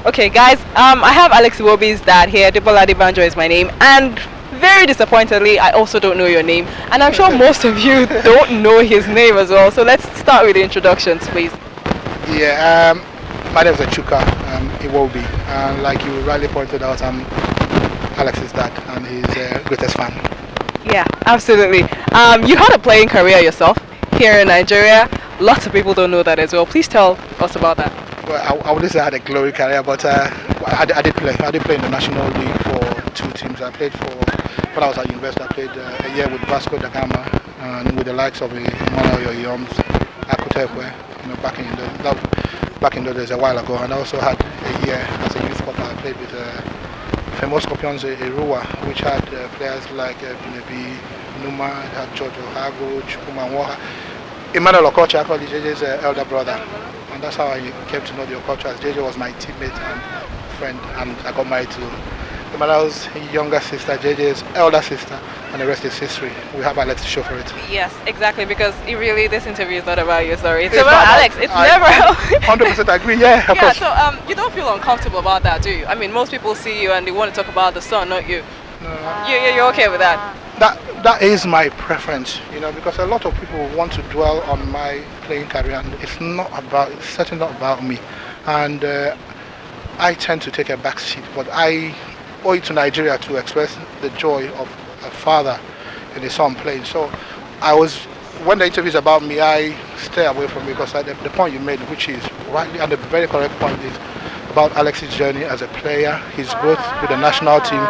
Okay, guys, I have Alex Iwobi's dad here. Debola Adebanjo is my name, and very disappointingly, I also don't know your name, and I'm sure most of you don't know his name as well. So let's start with the introductions, please. Yeah, my name is Chuka Iwobi, and like you rightly pointed out, I'm Alex's dad and his greatest fan. Yeah, absolutely. You had a playing career yourself here in Nigeria. Lots of people don't know that as well. Please tell us about that. Well, I wouldn't say I had a glory career, but I did play. I did play in the national league for two teams. I played for when I was at university. I played a year with Vasco da Gama and with the likes of Emmanuel Yoyoms, Akutekwe, back in those days a while ago. And I also had a year as a youth corner. I played with famous Scorpions Erua, which had players like Binebi, Numa, it had George Ohago, Chukuma Waha. Emmanuel Okocha, actually JJ's elder brother, and that's how I came to know the Okochas. JJ was my teammate and friend, and I got married to Emmanuel's younger sister, JJ's elder sister, and the rest is history. We have Alex to show for it. Yes, exactly, because this interview is not about you, sorry. It's about Alex. It's never. 100% agree, yeah, of course. So you don't feel uncomfortable about that, do you? I mean, most people see you and they want to talk about the son, not you. No. You're okay with that? That is my preference, because a lot of people want to dwell on my playing career, and it's certainly not about me. And I tend to take a back seat, but I owe it to Nigeria to express the joy of a father in his son playing. So when the interview is about me, I stay away from it, because the point you made, which is rightly and the very correct point, is about Alex's journey as a player, his growth with the national team,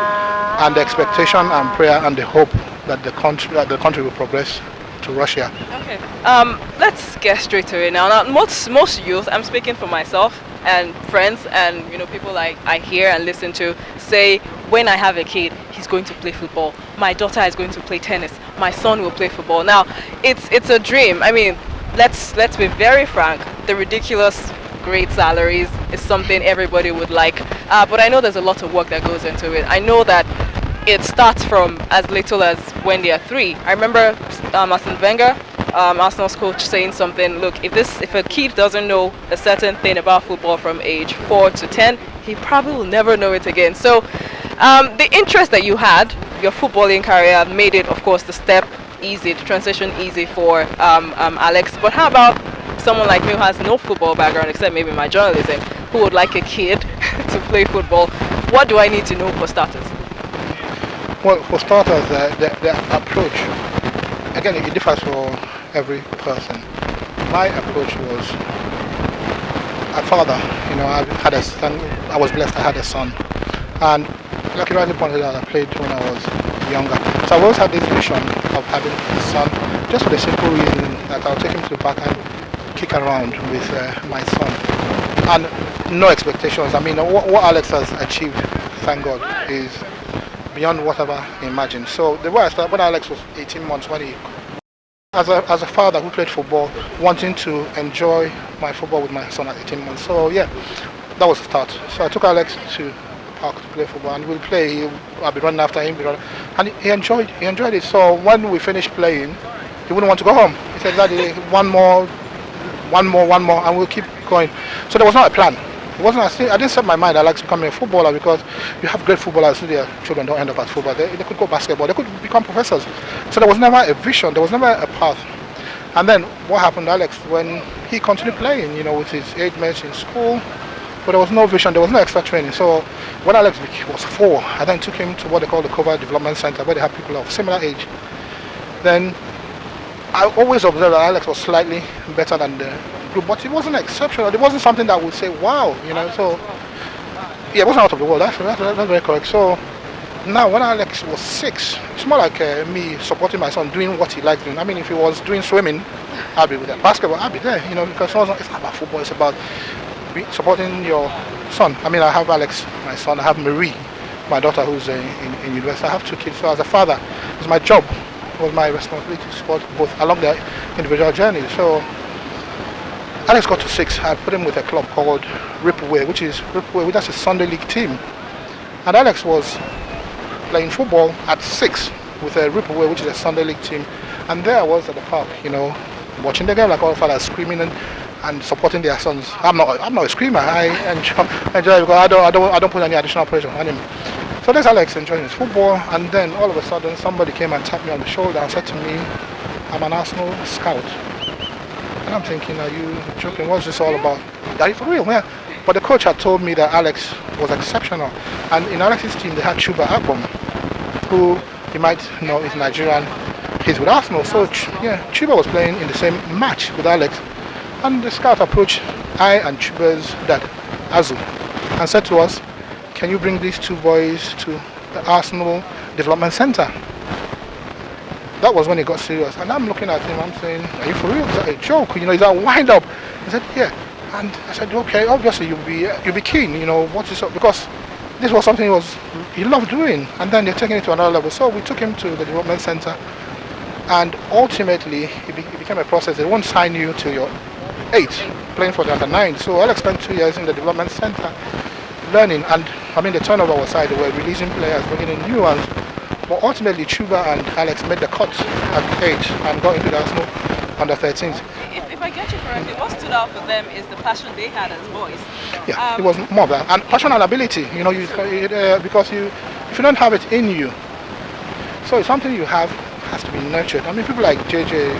and the expectation and prayer and the hope that the country will progress to Russia. Okay. Let's get straight to it now. Most youth, I'm speaking for myself and friends and people I hear and listen to say, when I have a kid, he's going to play football. My daughter is going to play tennis. My son will play football. Now, it's a dream. I mean, let's be very frank. The ridiculous great salaries is something everybody would like, but I know there's a lot of work that goes into it. I know that it starts from as little as when they are 3. I remember Arsene Wenger, Arsenal's coach, saying something, look, if a kid doesn't know a certain thing about football from age 4 to 10, he probably will never know it again. So the interest that you had, your footballing career, made it, of course, the transition easy for Alex. But how about someone like me who has no football background except maybe my journalism, who would like a kid to play football? What do I need to know for starters? Well, for starters, the approach, again, it differs for every person. My approach was a father. I had a son. I was blessed. I had a son, and like you rightly pointed out, I played when I was younger. So I always had this vision of having a son, just for the simple reason that I'll take him to the park and kick around with my son, and no expectations. I mean, what Alex has achieved, thank God, is beyond whatever I imagined. So the way I started, when Alex was 18 months, as a father who played football, wanting to enjoy my football with my son at 18 months. So yeah, that was the start. So I took Alex to the park to play football, and we'll play. I'll be running after him, and he enjoyed it. So when we finished playing, he wouldn't want to go home. He said, "Daddy, one more, and we'll keep going." So there was not a plan. It wasn't. I didn't set my mind I like to become a footballer, because you have great footballers who their children don't end up as football. They could go basketball. They could become professors. So there was never a vision. There was never a path. And then what happened to Alex when he continued playing, with his age mates in school, but there was no vision. There was no extra training. So when Alex was 4, I then took him to what they call the Covert Development Center, where they have people of similar age. Then I always observed that Alex was slightly better than the group, but it wasn't exceptional. It wasn't something that would say, wow, So yeah, it wasn't out of the world. That's very correct. So now when Alex was 6, it's more like me supporting my son doing what he likes doing. I mean, if he was doing swimming, I'd be with him. Basketball, I'd be there, because it's not about football. It's about supporting your son. I mean, I have Alex, my son. I have Marie, my daughter, who's in university. I have 2 kids. So as a father, it's my job. It was my responsibility to support both along their individual journey. So Alex got to 6. I put him with a club called Ripaway, that's a Sunday league team. And Alex was playing football at 6 with a Ripaway, which is a Sunday league team. And there I was at the park, watching the game like all fathers screaming. And and supporting their sons. I'm not a screamer. I enjoy it because I don't put any additional pressure on him. So there's Alex enjoying his football, and then all of a sudden somebody came and tapped me on the shoulder and said to me, "I'm an Arsenal scout." And I'm thinking, are you joking? What's this all about? Are you for real? Yeah. But the coach had told me that Alex was exceptional, and in Alex's team they had Chuka Iwobi, who you might know is Nigerian. He's with Arsenal, so Chuba was playing in the same match with Alex, and the scout approached I and Chuba's dad, Azu, and said to us, "Can you bring these two boys to the Arsenal Development Center?" That was when it got serious, and I'm looking at him, I'm saying, "Are you for real? Is that a joke? Is that a wind up?" He said, "Yeah." And I said, "Okay, obviously you'll be keen, what is up?" Because this was something he loved doing, and then they're taking it to another level. So we took him to the development center, and ultimately it became a process. They won't sign you till you're 8, playing for the under 9. So Alex spent 2 years in the development center learning, and the turnover was high. They were releasing players, bringing in new ones. But ultimately, Chuba and Alex made the cut at 8 and got into the Arsenal under 13s. If I get you correctly, what stood out for them is the passion they had as boys. Yeah, it was more of that, and passion and ability. Because if you don't have it in you, so it's something you have has to be nurtured. People like JJ,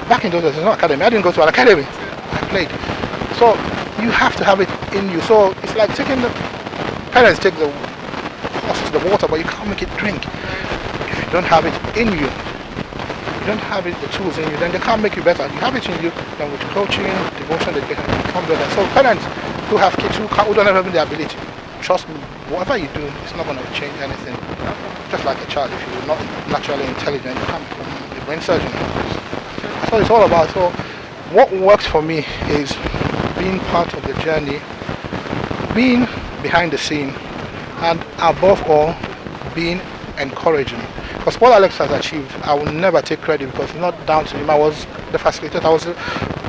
back in those days, it's not academy. I didn't go to an academy. I played. So you have to have it in you. So it's like parents take the horse to the water, but you can't make it drink. If you don't have it in you, you don't have the tools in you, then they can't make you better. You have it in you, then with coaching, devotion, they become better. So parents who have kids who don't have the ability, trust me, whatever you do, it's not going to change anything. Just like a child, if you're not naturally intelligent, you can't become a brain surgeon. That's what it's all about. So what works for me is being part of the journey, being behind the scene, and above all, being encouraging. Because what Alex has achieved, I will never take credit because it's not down to him. I was the facilitator.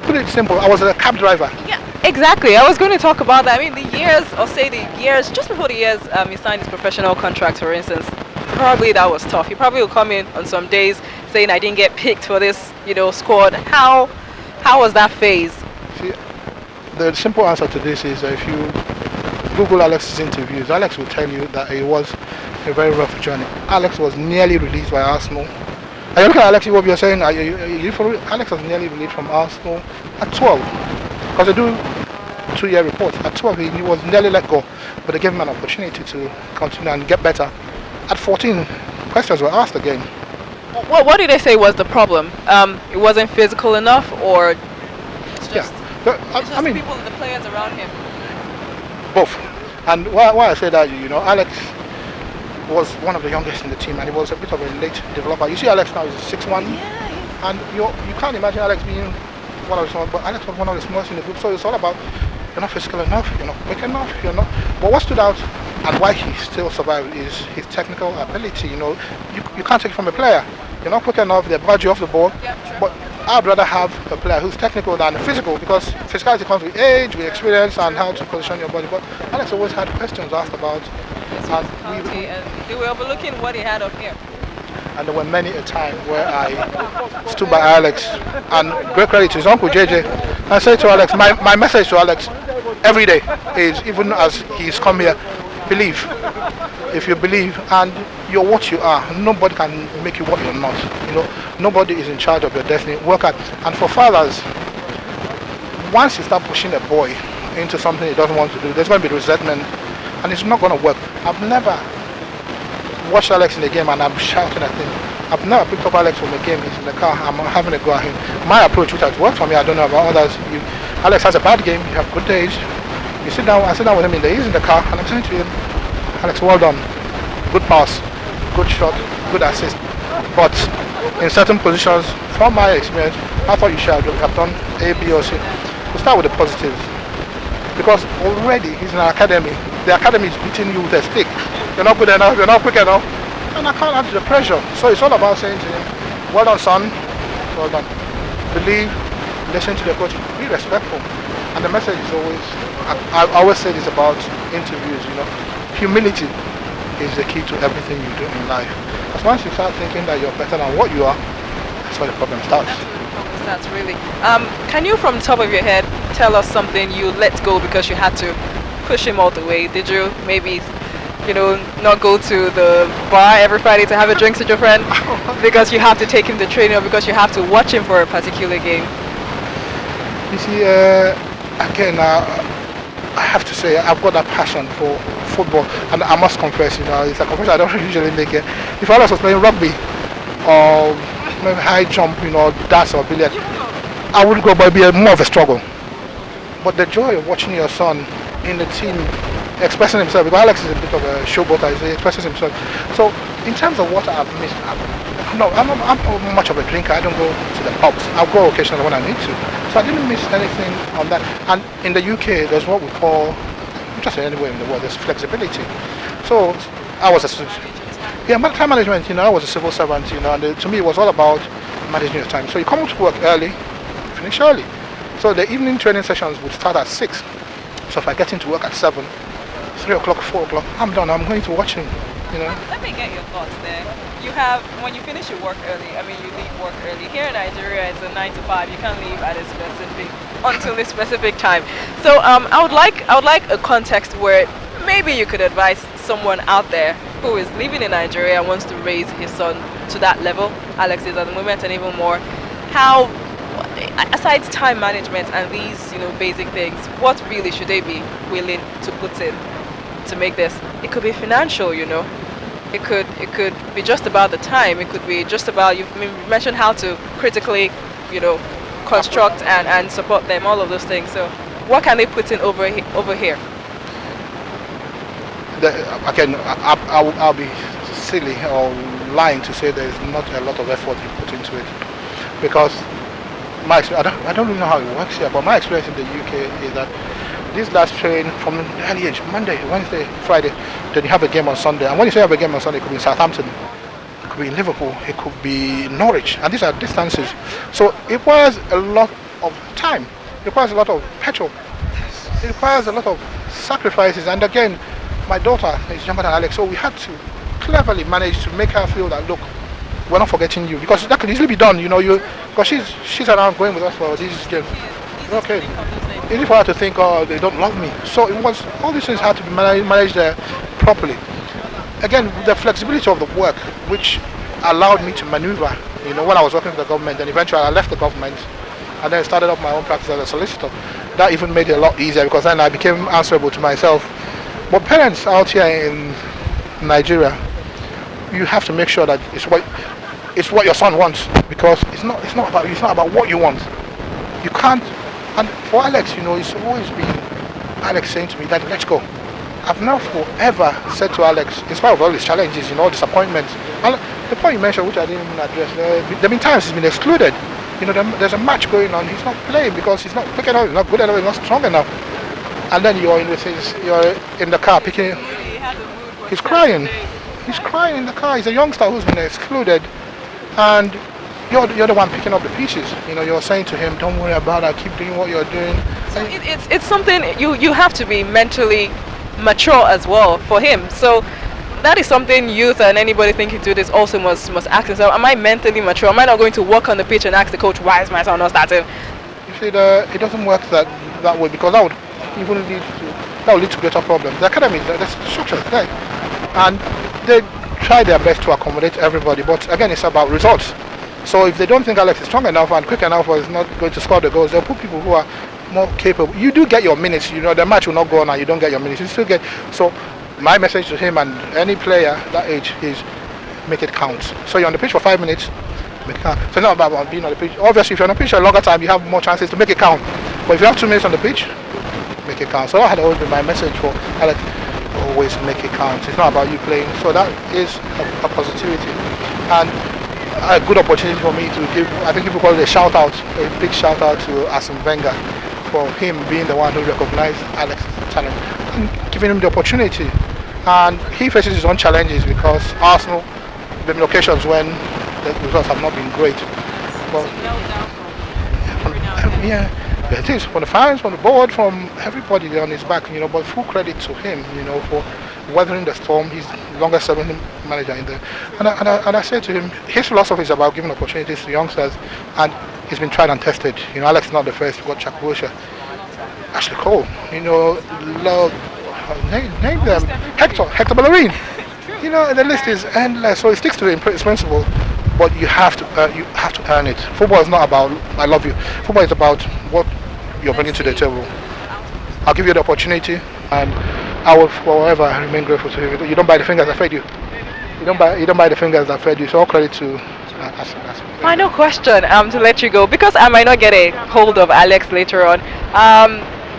Put it simple, I was a cab driver. Yeah, exactly. I was going to talk about that. The years just before the years he signed his professional contract, for instance, probably that was tough. He probably will come in on some days saying, "I didn't get picked for this, squad." How was that phase? See, the simple answer to this is if you Google Alex's interviews, Alex will tell you that it was a very rough journey. Alex was nearly released by Arsenal. Are you looking at Alex Iwobi? You're saying, are you for Alex was nearly released from Arsenal at 12, because they do 2-year reports. At 12, he was nearly let go, but they gave him an opportunity to continue and get better. At 14, questions were asked again. What did they say was the problem? It wasn't physical enough, or it's just, people, the players around him? Both. And why I say that, Alex was one of the youngest in the team, and he was a bit of a late developer. You see, Alex now is 6'1", and you can't imagine Alex being one of the smallest, but Alex was one of the smallest in the group. So it's all about, you're not physical enough, you're not quick enough, you're not. But what stood out and why he still survived is his technical ability. You can't take it from a player. You're not quick enough, they budge you off the ball. But I'd rather have a player who's technical than physical, because physicality comes with age, with experience, and how to position your body. But Alex always had questions asked about. And they were overlooking what he had up here. And there were many a time where I stood by Alex, and great credit to his uncle JJ. I said to Alex, my message to Alex every day is, even as he's come here, believe. If you believe and you're what you are, nobody can make you what you're not. Nobody is in charge of your destiny. Work hard. And for fathers, once you start pushing a boy into something he doesn't want to do, there's going to be resentment, and it's not going to work. I've never watched Alex in a game and I'm shouting at him. I've never picked up Alex from a game. He's in the car, I'm having a go at him. My approach, which has worked for me, I don't know about others. Alex has a bad game, you have good days. I sit down with him he's in the car, and I'm saying to him, "Alex, well done. Good pass, good shot, good assist. But in certain positions, from my experience, I thought you should have done A, B, or C." We start with the positives. Because already he's in an academy. The academy is beating you with a stick. You're not good enough, you're not quick enough. And I can't add to the pressure. So it's all about saying to him, "Well done, son. Well done. Believe, listen to the coach, be respectful." And the message is always, I always say this about interviews, humility is the key to everything you do in life. Because once you start thinking that you're better than what you are, that's where the problem starts. That's where the problem starts, really. Can you, from the top of your head, tell us something you let go because you had to push him all the way? Did you maybe, not go to the bar every Friday to have a drink with your friend because you have to take him to training or because you have to watch him for a particular game? You see, again, I have to say I've got that passion for football, and I must confess, it's a confession I don't usually make it. If I was playing rugby or maybe high jump, dance or billiard, I would go, but it'd be more of a struggle. But the joy of watching your son in the team expressing himself, because Alex is a bit of a showboater, he expresses himself. So in terms of what I've missed, I'm not much of a drinker. I don't go to the pubs. I'll go occasionally when I need to. So I didn't miss anything on that. And in the UK, there's what we call, just anywhere in the world, there's flexibility. So I was time management. I was a civil servant. And to me, it was all about managing your time. So you come to work early, finish early. So the evening training sessions would start at 6. So if I get into work at 7, 3 o'clock, 4 o'clock, I'm done. I'm going to watch him. Let me get your thoughts there. When you finish your work early, you leave work early. Here in Nigeria, it's a 9 to 5. You can't leave at until a specific time. So I would like a context where maybe you could advise someone out there who is living in Nigeria and wants to raise his son to that level. Alex is at the moment, and even more. How, aside time management and these basic things, what really should they be willing to put in to make this? It could be financial, It could be just about the time. It could be just about, you mentioned how to critically, construct and support them, all of those things. So what can they put in over here? Again, I'll be silly or lying to say there's not a lot of effort you put into it, because I don't really know how it works here, but my experience in the UK is that these lads train from an early age, Monday, Wednesday, Friday, then you have a game on Sunday. And when you say you have a game on Sunday, it could be in Southampton, it could be in Liverpool, it could be Norwich, and these are distances. So it requires a lot of time, it requires a lot of petrol, it requires a lot of sacrifices. And again, my daughter is younger than Alex, so we had to cleverly manage to make her feel that, look, we're not forgetting you, because that could easily be done, because she's around going with us for these games. Okay, easy for her to think, oh, they don't love me. So it was, all these things had to be managed properly. Again, the flexibility of the work, which allowed me to maneuver, when I was working for the government, and eventually I left the government and then started up my own practice as a solicitor. That even made it a lot easier, because then I became answerable to myself. But parents out here in Nigeria, you have to make sure that it's what your son wants, because it's not about what you want. You can't. And for Alex, it's always been Alex saying to me, "Daddy, let's go." I've never forever said to Alex, in spite of all his challenges, disappointments. And the point you mentioned, which I didn't even address, there have been times he's been excluded. There's a match going on, he's not playing because he's not quick enough, he's not good enough, he's not strong enough. And then you're in the car picking. He's crying. He's crying in the car. He's a youngster who's been excluded, and you're the one picking up the pieces. You're saying to him, don't worry about it, keep doing what you're doing. So it's something you have to be mentally mature as well for him. So that is something youth and anybody thinking to this also must ask themselves, am I mentally mature? Am I not going to walk on the pitch and ask the coach, why is my son not starting? You see, it doesn't work that way, because that would even lead to greater problems. The academy, the structure is there, and they try their best to accommodate everybody, but again, it's about results. So if they don't think Alex is strong enough and quick enough or is not going to score the goals, they'll put people who are more capable. You do get your minutes, the match will not go on and you don't get your minutes. You still get. So my message to him and any player that age is make it count. So you're on the pitch for 5 minutes, make it count. So it's not about being on the pitch. Obviously, if you're on the pitch for a longer time, you have more chances to make it count. But if you have 2 minutes on the pitch, make it count. So that had always been my message for Alex. Always make it count. It's not about you playing. So that is a positivity. And a good opportunity for me to give, I think people call it a big shout out to Arsene Wenger for him being the one who recognized Alex's talent and giving him the opportunity. And he faces his own challenges, because Arsenal, there have been occasions when the results have not been great. Well, it is, from the fans, from the board, from everybody on his back, but full credit to him, for weathering the storm. He's the longest serving manager in there. And I said to him, his philosophy is about giving opportunities to youngsters, and he's been tried and tested. Alex is not the first. We've got Chuka Iwobi, Ashley Cole, love, name them, Hector Bellerin. The list is endless. So it sticks to the principle, but you have to earn it. Football is not about I love you. Football is about what you're bringing to the table. I'll give you the opportunity, and I will forever remain grateful to you. You don't buy the fingers that fed you. You don't buy the fingers that fed you. So all credit to. Final question, to let you go, because I might not get a hold of Alex later on.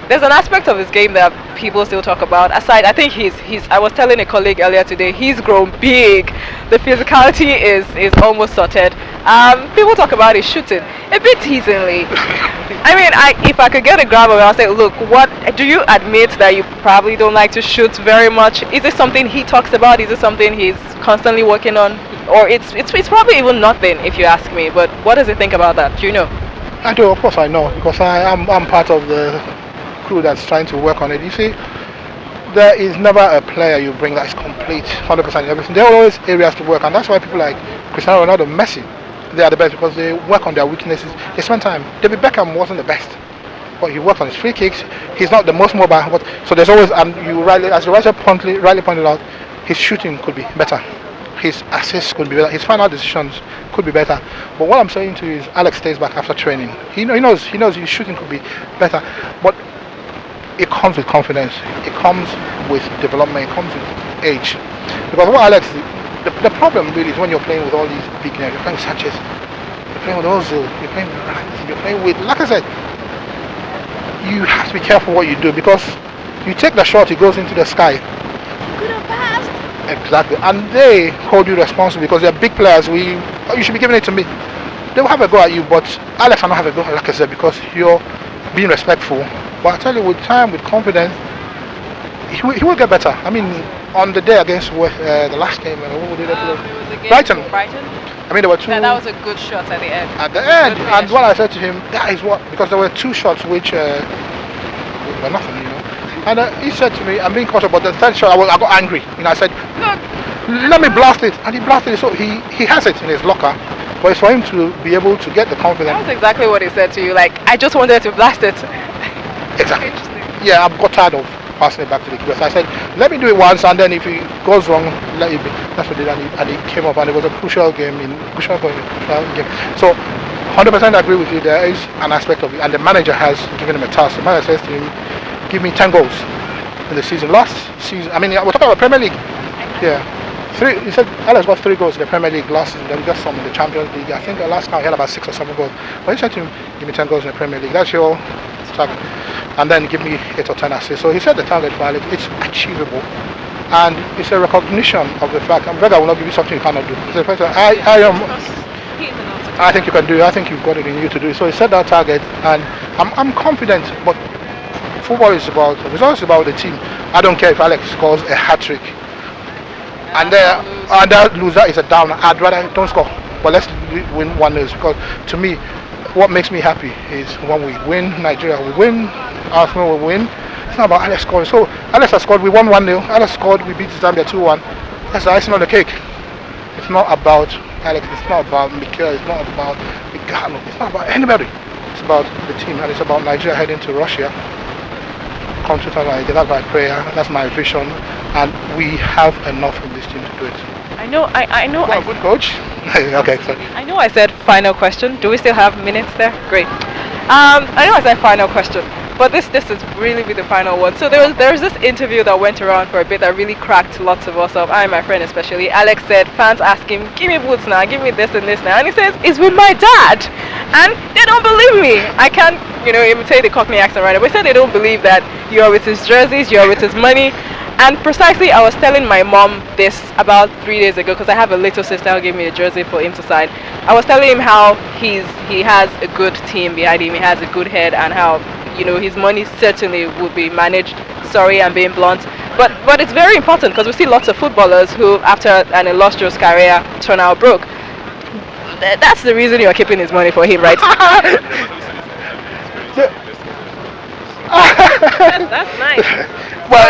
There's an aspect of his game that people still talk about. Aside, I think he's. I was telling a colleague earlier today, he's grown big. The physicality is almost sorted. People talk about his shooting a bit teasingly. I mean, if I could get a grab of it, I'll say, look, what do you admit that you probably don't like to shoot very much? Is it something he talks about? Is it something he's constantly working on? Or it's probably even nothing if you ask me. But what does he think about that? Do you know? I do, of course I know, because I'm part of the crew that's trying to work on it. You see, there is never a player you bring that is complete, 100% everything. There are always areas to work, and that's why people like Cristiano Ronaldo, Messi, they are the best because they work on their weaknesses. They spend time. David Beckham wasn't the best, but he worked on his free kicks. He's not the most mobile, but so there's always, and as you rightly pointed out, his shooting could be better. His assists could be better. His final decisions could be better. But what I'm saying to you is, Alex stays back after training. He knows his shooting could be better, but it comes with confidence. It comes with development. It comes with age. Because what Alex, the problem really is when you're playing with all these big names. You're playing with Sanchez. You're playing with Ozil. You're playing with Ryan. You're playing with, like I said, you have to be careful what you do, because you take the shot, it goes into the sky. Could have passed. Exactly, and they hold you responsible because they're big players. You should be giving it to me. They will have a go at you, but Alex will not have a go, like I said, because you're being respectful. But I tell you, with time, with confidence, he will get better. I mean, on the day against the last game, what did they play? It was against Brighton. Brighton. I mean, there were two. That was a good shot at the end. At the end, and what I said to him, that is what, because there were two shots which were nothing, And he said to me, I'm being cautious, but the third shot, I got angry. I said, look, let me blast it. And he blasted it. So he has it in his locker. But it's for him to be able to get the confidence. That was exactly what he said to you. Like, I just wanted to blast it. Exactly. Yeah, I got tired of passing it back to the keeper. So I said, let me do it once, and then if it goes wrong, let it be. That's what he did. And he came up, and it was a crucial game. Crucial game. So 100% agree with you. There is an aspect of it. And the manager has given him a task. The manager says to him, give me 10 goals in the season. Last season, I mean, we're talking about Premier League. Yeah. He said Alex got 3 goals in the Premier League last season, then we got some in the Champions League. I think the last count he had about 6 or 7 goals. But he said to him, give me 10 goals in the Premier League. That's your target. And then give me 8 or 10 assists. So he said the target for Alex, it's achievable. And it's a recognition of the fact, I'm I will not give you something you cannot do. I think you can do it. I think you've got it in you to do it. So he set that target, and I'm confident, but football is about results, about the team. I don't care if Alex scores a hat-trick and that loser is a downer. I'd rather don't score, but let's win 1-0, because to me, what makes me happy is when we win, Nigeria will win, Arsenal will win. It's not about Alex scoring. So Alex has scored, we won 1-0. Alex scored, we beat Zambia 2-1. That's the icing on the cake. It's not about Alex, it's not about Mikel, it's not about Igalo, it's not about anybody. It's about the team, and it's about Nigeria heading to Russia. Come 2008, that's my prayer, that's my vision, and we have enough in this team to do it. I know. Well, good coach. Okay, sorry. I know I said final question. Do we still have minutes there? Great. I know I said final question, but this is really the final one. So there was this interview that went around for a bit that really cracked lots of us up. I and my friend especially. Alex said fans ask him, give me boots now, give me this and this now, and he says it's with my dad, and they don't believe me. I can't imitate the Cockney accent right now. But they said they don't believe that you're with his jerseys, you're with his money. And precisely, I was telling my mom this about 3 days ago, because I have a little sister who gave me a jersey for him to sign. I was telling him how he has a good team behind him, he has a good head, and how his money certainly would be managed. Sorry, I'm being blunt, but it's very important, because we see lots of footballers who, after an illustrious career, turn out broke. That's the reason you're keeping his money for him, right? That's nice. Well,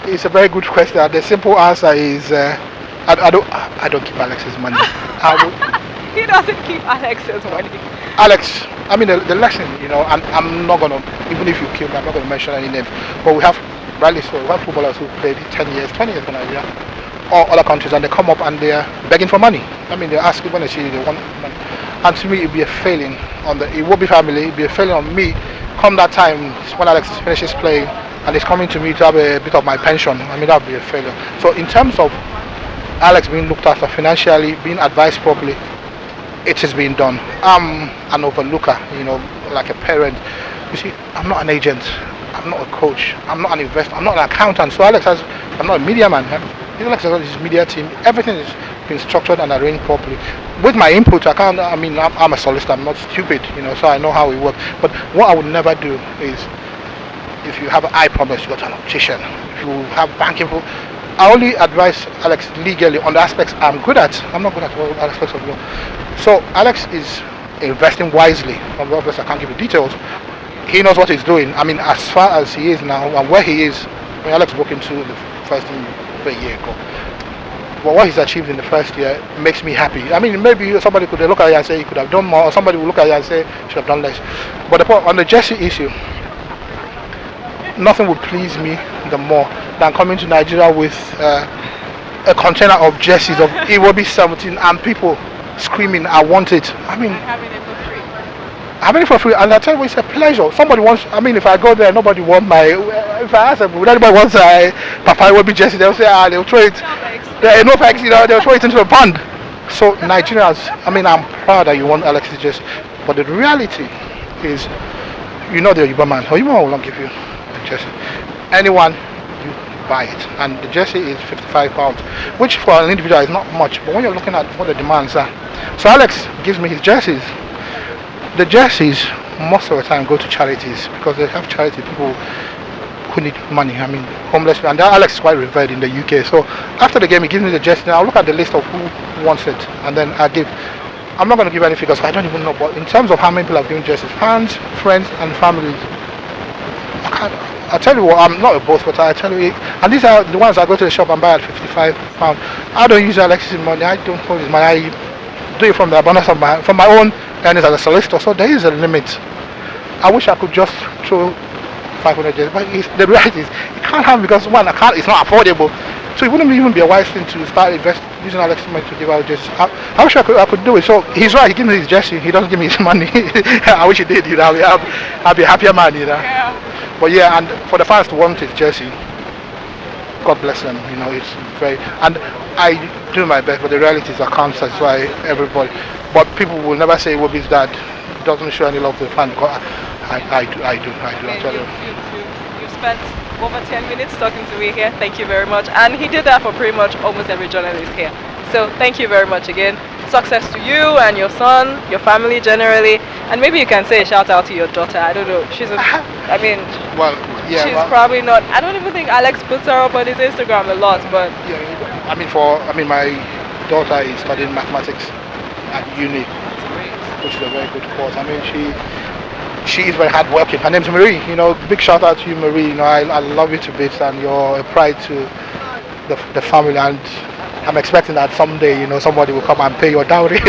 it's a very good question. The simple answer is I don't keep Alex's money. He doesn't keep Alex's money. Alex, I mean the lesson, and I'm not gonna, even if you kill me, I'm not gonna mention any names. But we have, rightly so, we have footballers who played 10 years, 20 years for Nigeria, or other countries, and they come up and they're begging for money. I mean, they ask when they see you, they want money. And to me, it'd be a failing on the Iwobi family. It'd be a failing on me. Come that time when Alex finishes playing, and he's coming to me to have a bit of my pension. I mean, that would be a failure. So in terms of Alex being looked after financially, being advised properly, it is being done. I'm an overlooker, like a parent. You see, I'm not an agent, I'm not a coach, I'm not an investor, I'm not an accountant. So I'm not a media man. Alex has got his media team. Everything is been structured and arranged properly. With my input, I'm a solicitor, I'm not stupid, so I know how it works. But what I would never do is, if you have an eye problem, you go to an optician. If you have banking, I only advise Alex legally on the aspects I'm good at. I'm not good at all aspects of law. So Alex is investing wisely. Obviously, I can't give you details. He knows what he's doing. I mean, as far as he is now and where he is, Alex broke into the first team a year ago. But what he's achieved in the first year makes me happy. I mean, maybe somebody could look at it and say he could have done more, or somebody will look at it and say he should have done less. But on the jersey issue, nothing would please me the more than coming to Nigeria with a container of jerseys of Iwobi 17 and people screaming, I want it. I mean, Having it for free. having it for free, and I tell you, it's a pleasure. Somebody wants, I mean, if I go there, nobody wants if I ask them, would anybody want Papa Iwobi jersey, they'll say, they'll throw it. Yeah, no thanks, they'll throw it into the pond. So Nigerians, I mean, I'm proud that you want Alex's jersey, but the reality is, the Yoruba man, or Yoruba will not give you the jersey. Anyone, you buy it, and the jersey is £55, which for an individual is not much, but when you're looking at what the demands are. So Alex gives me his jerseys. The jerseys most of the time go to charities, because they have charity people who need money. I mean, homeless people. And Alex is quite revered in the UK. So after the game, he gives me the jersey. Now I'll look at the list of who wants it, and then I give. I'm not going to give any figures, I don't even know. But in terms of how many people have given jerseys, fans, friends, and families, I tell you what, I'm not a boss, but I tell you, and these are the ones I go to the shop and buy at £55. I don't use Alex's money. I don't hold his money. I do it from the abundance of from my own earnings as a solicitor. So there is a limit. I wish I could just throw 500 jerseys, but the reality is it can't happen, because one, it's not affordable. So it wouldn't even be a wise thing to start using Alex's money to give out jerseys. I wish I could do it. So he's right. He gives me his jersey. He doesn't give me his money. I wish he did. I'd be a happier man. Yeah. But yeah, and for the fans to want his jersey, God bless them. It's very, and I do my best. But the reality is I can't satisfy everybody. But people will never say Iwobi's dad doesn't show any love to the fan, because I do. I tell you. You spent over 10 minutes talking to me here. Thank you very much. And he did that for pretty much almost every journalist here. So thank you very much again. Success to you and your son, your family generally, and maybe you can say a shout out to your daughter. I don't know. She's probably not. I don't even think Alex puts her up on his Instagram a lot, but yeah. My daughter is studying mathematics at uni, which is a very good course. I mean, she is very hardworking. Her name's Marie. Big shout out to you, Marie. I love you to bits, and you're a pride to the family, and I'm expecting that someday, somebody will come and pay your dowry.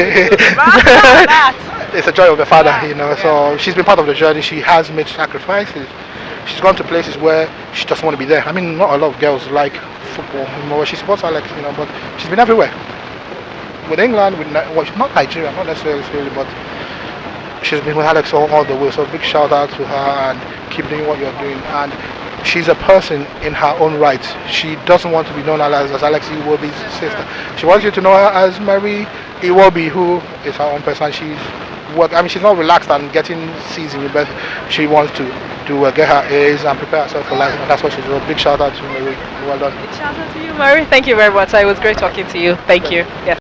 It's a joy of the father, So she's been part of the journey. She has made sacrifices. She's gone to places where she doesn't want to be there. I mean, not a lot of girls like football. She supports Alex, but she's been everywhere. With England, not Nigeria, not necessarily, but she's been with Alex all the way. So big shout out to her, and keep doing what you're doing. And she's a person in her own right. She doesn't want to be known as Alex Iwobi's sister. She wants you to know her as Mary Iwobi, who is her own person. She's not relaxed and getting C's in university. She wants to get her A's and prepare herself for life. And that's what she's doing. Big shout out to Mary. Well done. Big shout out to you, Mary. Thank you very much. It was great talking to you. Thank you. Yeah.